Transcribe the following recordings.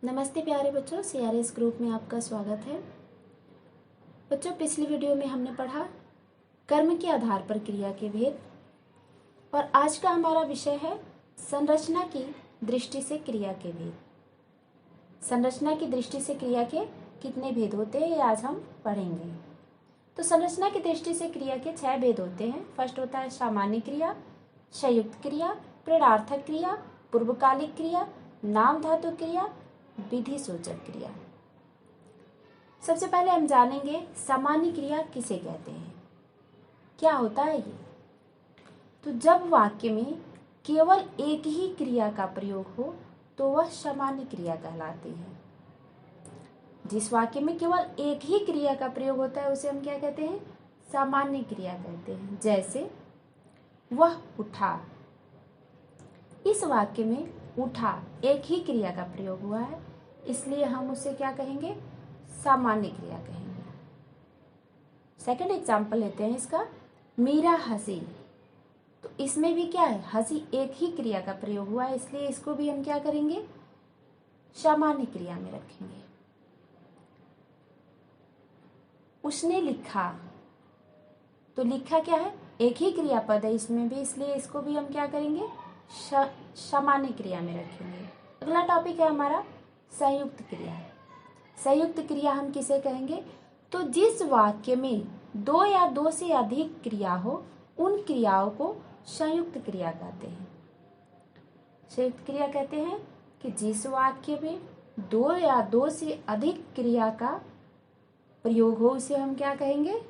नमस्ते प्यारे बच्चों, CRS ग्रुप में आपका स्वागत है। बच्चों, पिछली वीडियो में हमने पढ़ा कर्म के आधार पर क्रिया के भेद और आज का हमारा विषय है संरचना की दृष्टि से क्रिया के भेद। संरचना की दृष्टि से क्रिया के कितने भेद होते हैं ये आज हम पढ़ेंगे। तो संरचना की दृष्टि से क्रिया के 6 भेद होते हैं। फर्स्ट होता है सामान्य क्रिया, संयुक्त क्रिया, प्रेरणार्थक क्रिया, पूर्वकालिक क्रिया, नाम धातु क्रिया, विधि सूचक क्रिया। सबसे पहले हम जानेंगे सामान्य क्रिया किसे कहते हैं, क्या होता है ये। तो जब वाक्य में केवल एक ही क्रिया का प्रयोग हो तो वह सामान्य क्रिया कहलाती है। जिस वाक्य में केवल एक ही क्रिया का प्रयोग होता है उसे हम क्या कहते हैं, सामान्य क्रिया कहते हैं। जैसे वह उठा, इस वाक्य में उठा एक ही क्रिया का प्रयोग हुआ है, इसलिए हम उसे क्या कहेंगे, सामान्य क्रिया कहेंगे। सेकंड एग्जाम्पल लेते हैं इसका, मीरा हंसी। तो इसमें भी क्या है, हंसी एक ही क्रिया का प्रयोग हुआ है, इसलिए इसको भी हम क्या करेंगे, सामान्य क्रिया में रखेंगे। उसने लिखा, तो लिखा क्या है, एक ही क्रियापद है इसमें भी, इसलिए इसको भी हम क्या करेंगे, सामान्य क्रिया में रखेंगे। अगला टॉपिक है हमारा संयुक्त क्रिया। संयुक्त क्रिया हम किसे कहेंगे, तो जिस वाक्य में 2 या 2 से अधिक क्रिया हो उन क्रियाओं को संयुक्त क्रिया कहते हैं। संयुक्त क्रिया कहते हैं कि जिस वाक्य में 2 या 2 से अधिक क्रिया का प्रयोग हो उसे हम क्या कहेंगे,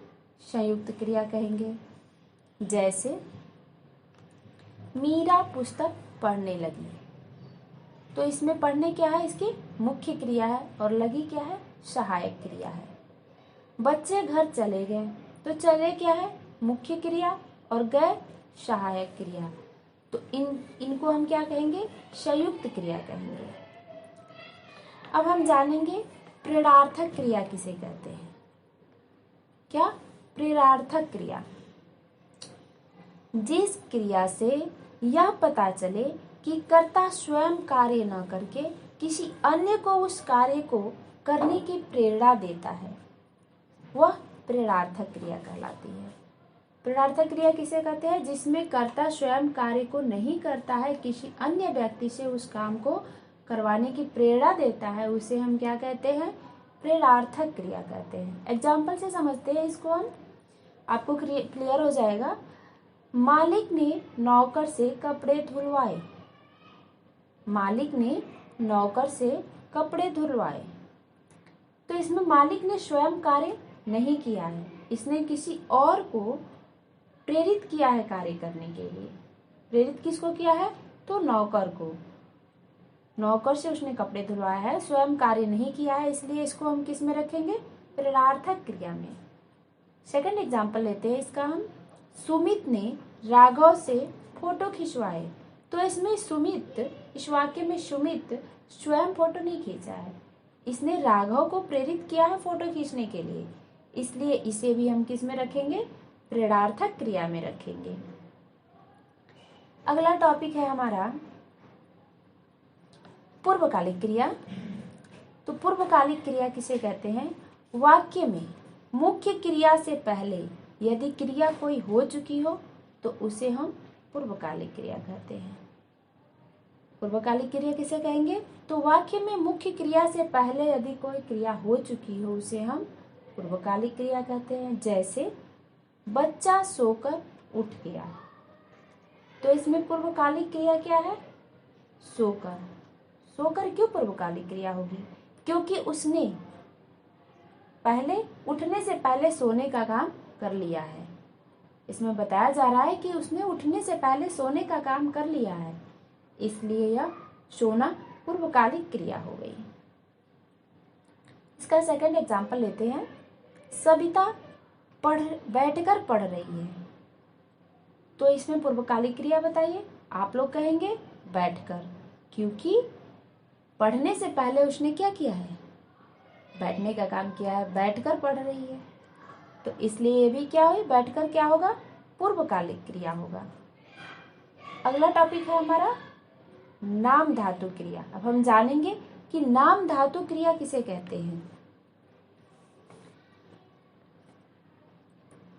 संयुक्त क्रिया कहेंगे। जैसे मीरा पुस्तक पढ़ने लगी, तो इसमें पढ़ने क्या है, इसकी मुख्य क्रिया है और लगी क्या है, सहायक क्रिया है। बच्चे घर चले गए, तो चले क्या है, मुख्य क्रिया और गए सहायक क्रिया। तो इनको हम क्या कहेंगे, संयुक्त क्रिया कहेंगे। अब हम जानेंगे प्रेरणार्थक क्रिया किसे कहते हैं। क्या, प्रेरणार्थक क्रिया, जिस क्रिया से यह पता चले कि कर्ता स्वयं कार्य न करके किसी अन्य को उस कार्य को करने की प्रेरणा देता है, वह प्रेरणार्थक क्रिया कहलाती है। प्रेरणार्थक क्रिया किसे कहते हैं, जिसमें कर्ता स्वयं कार्य को नहीं करता है, किसी अन्य व्यक्ति से उस काम को करवाने की प्रेरणा देता है, उसे हम क्या कहते हैं, प्रेरणार्थक क्रिया कहते हैं। एग्जाम्पल से समझते हैं इसको हम, आपको क्लियर हो जाएगा। मालिक ने नौकर से कपड़े धुलवाए, मालिक ने नौकर से कपड़े धुलवाए। तो इसमें मालिक ने स्वयं कार्य नहीं किया है, इसने किसी और को प्रेरित किया है कार्य करने के लिए। प्रेरित किसको किया है, तो नौकर को, नौकर से उसने कपड़े धुलवाया है, स्वयं कार्य नहीं किया है, इसलिए इसको हम किस में रखेंगे, प्रेरणार्थक क्रिया में। सेकंड एग्जाम्पल लेते हैं इसका हम, सुमित ने राघव से फोटो खिंचवाए। तो इसमें सुमित, इस वाक्य में सुमित स्वयं फोटो नहीं खींचा है, इसने राघव को प्रेरित किया है फोटो खींचने के लिए, इसलिए इसे भी हम किस में रखेंगे, प्रेरणार्थक क्रिया में रखेंगे। अगला टॉपिक है हमारा पूर्वकालिक क्रिया। तो पूर्वकालिक क्रिया किसे कहते हैं, वाक्य में मुख्य क्रिया से पहले यदि क्रिया कोई हो चुकी हो तो उसे हम पूर्वकालिक क्रिया कहते हैं। पूर्वकालिक क्रिया किसे कहेंगे, तो वाक्य में मुख्य क्रिया से पहले यदि कोई क्रिया हो चुकी हो उसे हम पूर्वकालिक क्रिया कहते हैं। जैसे बच्चा सोकर उठ गया, तो इसमें पूर्वकालिक क्रिया क्या है, सोकर। सोकर क्यों पूर्वकालिक क्रिया होगी, क्योंकि उसने पहले उठने से पहले सोने का काम कर लिया है। इसमें बताया जा रहा है कि उसने उठने से पहले सोने का काम कर लिया है, इसलिए यह सोना पूर्वकालिक क्रिया हो गई। इसका सेकंड एग्जाम्पल लेते हैं, सविता बैठकर पढ़ रही है। तो इसमें पूर्वकालिक क्रिया बताइए, आप लोग कहेंगे बैठकर, क्योंकि पढ़ने से पहले उसने क्या किया है, बैठने का काम किया है, बैठकर पढ़ रही है, तो इसलिए ये भी क्या हुई, बैठकर क्या होगा, पूर्वकालिक क्रिया होगा। अगला टॉपिक है हमारा नाम धातु क्रिया। अब हम जानेंगे कि नाम धातु क्रिया किसे कहते हैं।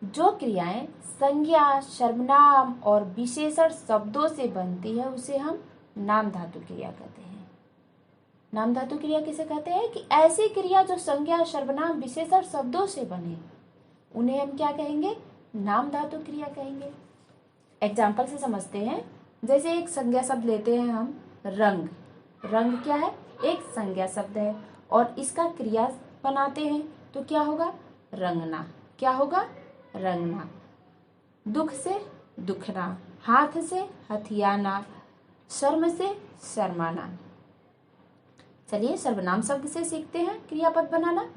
जो क्रियाएं संज्ञा, सर्वनाम और विशेषण शब्दों से बनती है उसे हम नाम धातु क्रिया कहते हैं। नाम धातु क्रिया किसे कहते हैं कि ऐसी क्रिया जो संज्ञा, सर्वनाम, विशेषण शब्दों से बने उन्हें हम क्या कहेंगे, नाम धातु क्रिया कहेंगे। एग्जाम्पल से समझते हैं। जैसे एक संज्ञा शब्द लेते हैं हम, रंग। रंग क्या है, एक संज्ञा शब्द है और इसका क्रिया बनाते हैं तो क्या होगा, रंगना। क्या होगा, रंगना। दुख से दुखना, हाथ से हथियाना, शर्म से शर्माना। चलिए सर्वनाम शब्द से सीखते हैं क्रियापद बनाना।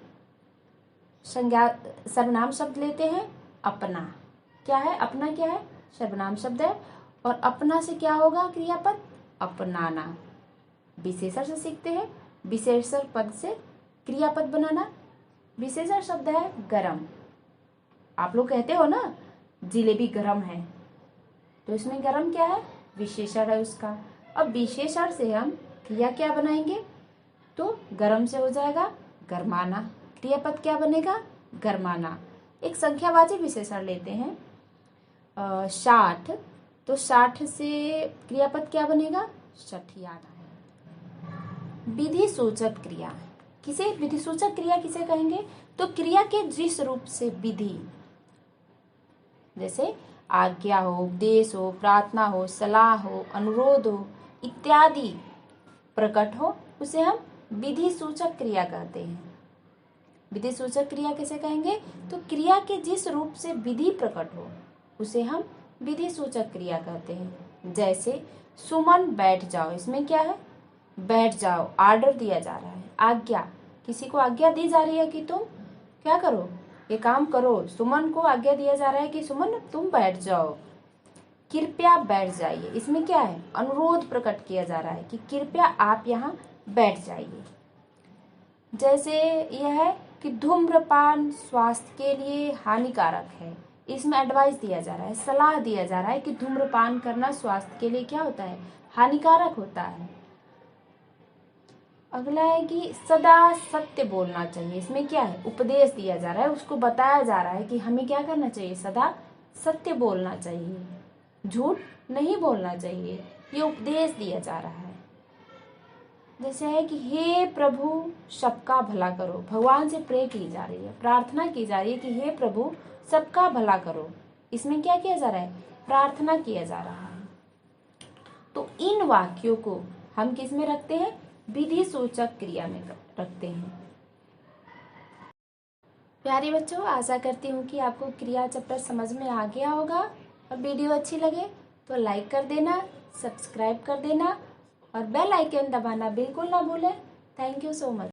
संज्ञा सर्वनाम शब्द लेते हैं, अपना। क्या है, अपना क्या है, सर्वनाम शब्द है और अपना से क्या होगा क्रियापद, अपनाना। विशेषण से सीखते हैं, विशेषण पद से क्रियापद बनाना। विशेषण शब्द है गरम। आप लोग कहते हो ना जिलेबी गरम है, तो इसमें गरम क्या है, विशेषण है उसका। अब विशेषण से हम क्रिया क्या बनाएंगे, तो गरम से हो जाएगा गरमाना। क्रियापद क्या बनेगा, गरमाना। एक संख्यावाची विशेषण लेते हैं 60, तो 60 से क्रियापद क्या बनेगा, सठियाना। विधि सूचक क्रिया, किसे विधि सूचक क्रिया किसे कहेंगे, तो क्रिया के जिस रूप से विधि, जैसे आज्ञा हो, उपदेश हो, प्रार्थना हो, सलाह हो, अनुरोध हो इत्यादि प्रकट हो उसे हम विधि सूचक क्रिया कहते हैं। विधि सूचक क्रिया किसे कहेंगे, तो क्रिया के जिस रूप से विधि प्रकट हो उसे हम विधि सूचक क्रिया कहते हैं। जैसे सुमन बैठ जाओ, इसमें क्या है, बैठ जाओ, आर्डर दिया जा रहा है। आज्ञा, किसी को आज्ञा दी जा रही है कि तुम क्या करो, ये काम करो। सुमन को आज्ञा दिया जा रहा है कि सुमन तुम बैठ जाओ। कृपया बैठ जाइए, इसमें क्या है, अनुरोध प्रकट किया जा रहा है कि कृपया आप यहाँ बैठ जाइए। जैसे यह है कि धूम्रपान स्वास्थ्य के लिए हानिकारक है, इसमें एडवाइस दिया जा रहा है, सलाह दिया जा रहा है कि धूम्रपान करना स्वास्थ्य के लिए क्या होता है, हानिकारक होता है। अगला है कि सदा सत्य बोलना चाहिए, इसमें क्या है, उपदेश दिया जा रहा है, उसको बताया जा रहा है कि हमें क्या करना चाहिए, सदा सत्य बोलना चाहिए, झूठ नहीं बोलना चाहिए, ये उपदेश दिया जा रहा है। जैसे है कि हे प्रभु सबका भला करो, भगवान से प्रे की जा रही है, प्रार्थना की जा रही है कि हे प्रभु सबका भला करो। इसमें क्या किया जा रहा है, प्रार्थना किया जा रहा है। तो इन वाक्यों को हम किस में रखते हैं, विधि सूचक क्रिया में रखते हैं। प्यारे बच्चों, आशा करती हूँ कि आपको क्रिया चैप्टर समझ में आ गया होगा और वीडियो अच्छी लगे तो लाइक कर देना, सब्सक्राइब कर देना और बेल आइकन दबाना बिल्कुल ना भूलें। Thank you so much.